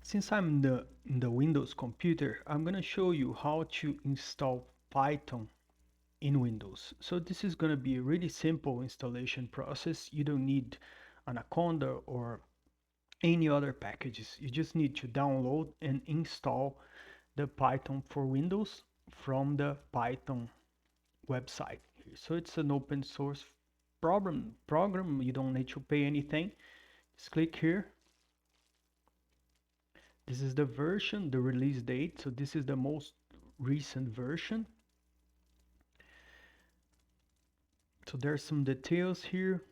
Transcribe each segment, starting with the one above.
Since I'm in the Windows computer, I'm going to show you how to install Python in Windows. So this is going to be a really simple installation process. You don't need Anaconda or any other packages. You just need to download and install the Python for Windows from the Python website. So it's an open source program. You don't need to pay anything. Just click here. This is the version, the release date. So this is the most recent version. So there's some details here.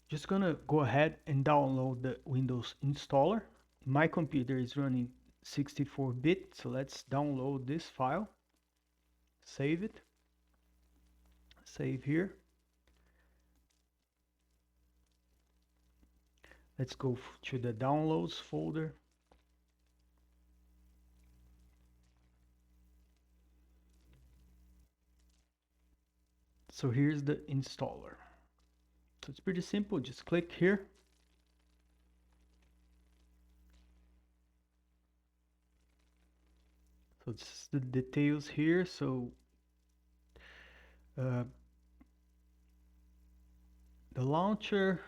Just gonna go ahead and download the Windows installer. My computer is running 64-bit, so let's download this file. Save it. Save here. Let's go to the downloads folder. So here's the installer. So it's pretty simple, just click here. So it's the details here. So the launcher,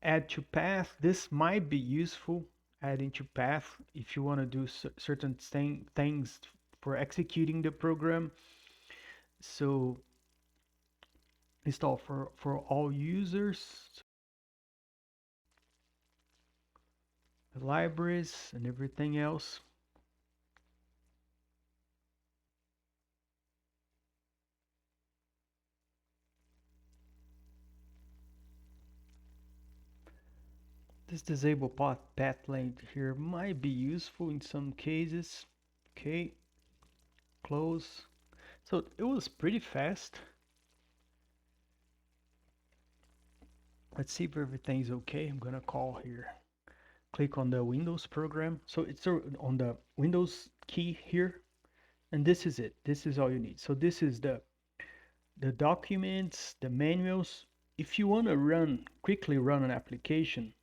add to path. This might be useful, adding to path if you want to do certain things for executing the program. So install for all users, the libraries and everything else. This disable path length here might be useful in some cases. Okay, close. So it was pretty fast. Let's see if everything's okay. I'm gonna call here. Click on the Windows program. So it's on the Windows key here. And this is it. This is all you need. So this is the documents, the manuals. If you want to quickly run an application,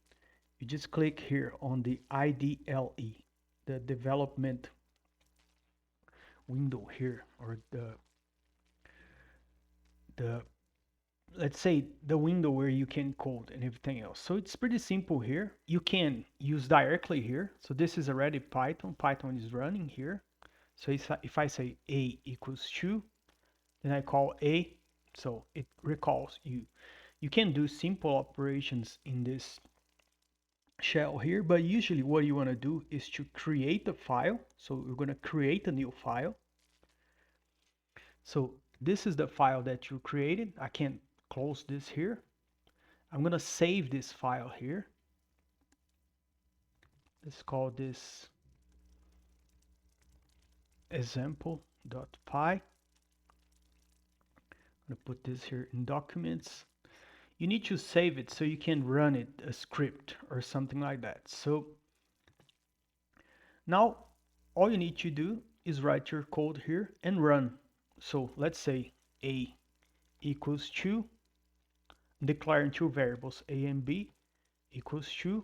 you just click here on the IDLE, the development window here, or the let's say the window where you can code and everything else. So it's pretty simple here. You can use directly here. So this is already Python. Python is running here. So if I say A equals 2, then I call A, so it recalls you. You can do simple operations in this shell here, but usually what you want to do is to create a file. So we're going to create a new file. So this is the file that you created. I can close this here. I'm going to save this file here. Let's call this example.py. I'm going to put this here in documents. You need to save it so you can run it, a script or something like that. So now all you need to do is write your code here and run. So let's say A equals 2, declaring two variables, A and B equals 2.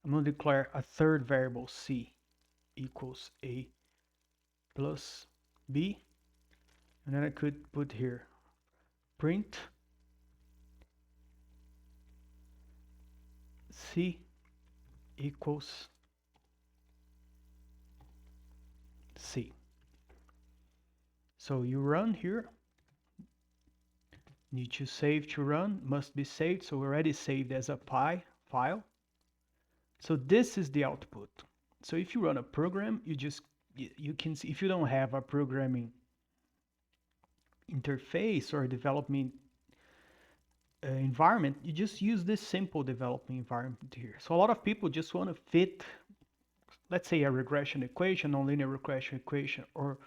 I'm going to declare a third variable, C equals A plus B. And then I could put here print C equals C. So you run here. Need to save to run, must be saved. So already saved as a py file. So this is the output. So if you run a program, you can see, if you don't have a programming interface or development environment, you just use this simple development environment here. So a lot of people just want to fit, let's say, a regression equation, nonlinear regression equation, or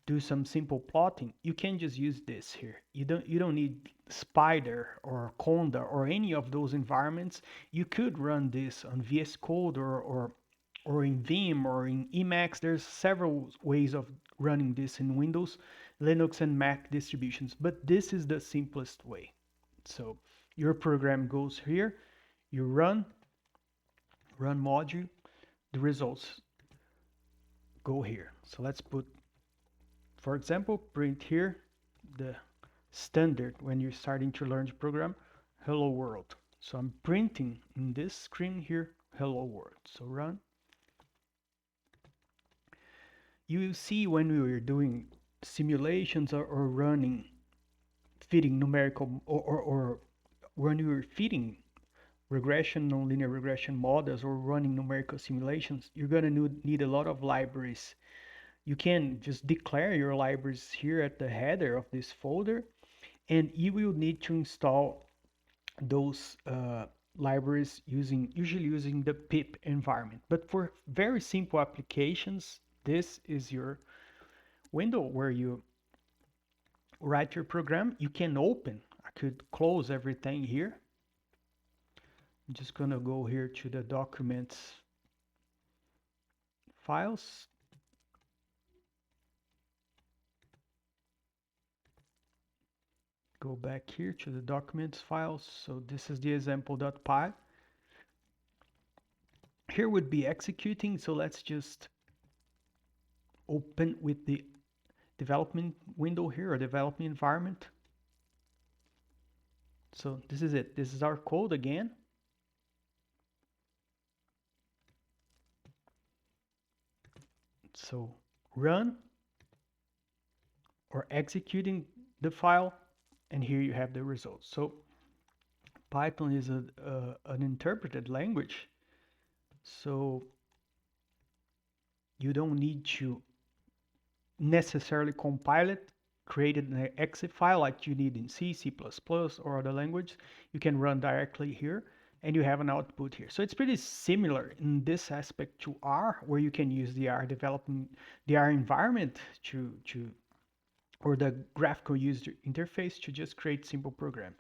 do some simple plotting. You can just use this here. You don't need Spider or Conda or any of those environments. You could run this on VS Code or in Vim or in Emacs. There's several ways of running this in Windows, Linux, and Mac distributions, but this is the simplest way. So your program goes here, you run module, the results go here. So let's put, for example, print here the standard when you're starting to learn the program, hello world. So I'm printing in this screen here, hello world. So run. You will see when we were doing simulations or running, fitting numerical, or when we were fitting regression, nonlinear regression models or running numerical simulations, you're going to need a lot of libraries. You can just declare your libraries here at the header of this folder, and you will need to install those libraries usually using the pip environment. But for very simple applications, this is your window where you write your program. You can open. I could close everything here. I'm just gonna go here to the documents files. Go back here to the documents files. So this is the example.py. Here would be executing. So let's just open with the development window here, or development environment. So this is it. This is our code again. So run or executing the file, and here you have the results. So Python is an interpreted language, so you don't need to necessarily compile it, create an exe file like you need in C, C++, or other language. You can run directly here, and you have an output here. So it's pretty similar in this aspect to R, where you can use the R development, the R environment or the graphical user interface to just create simple programs.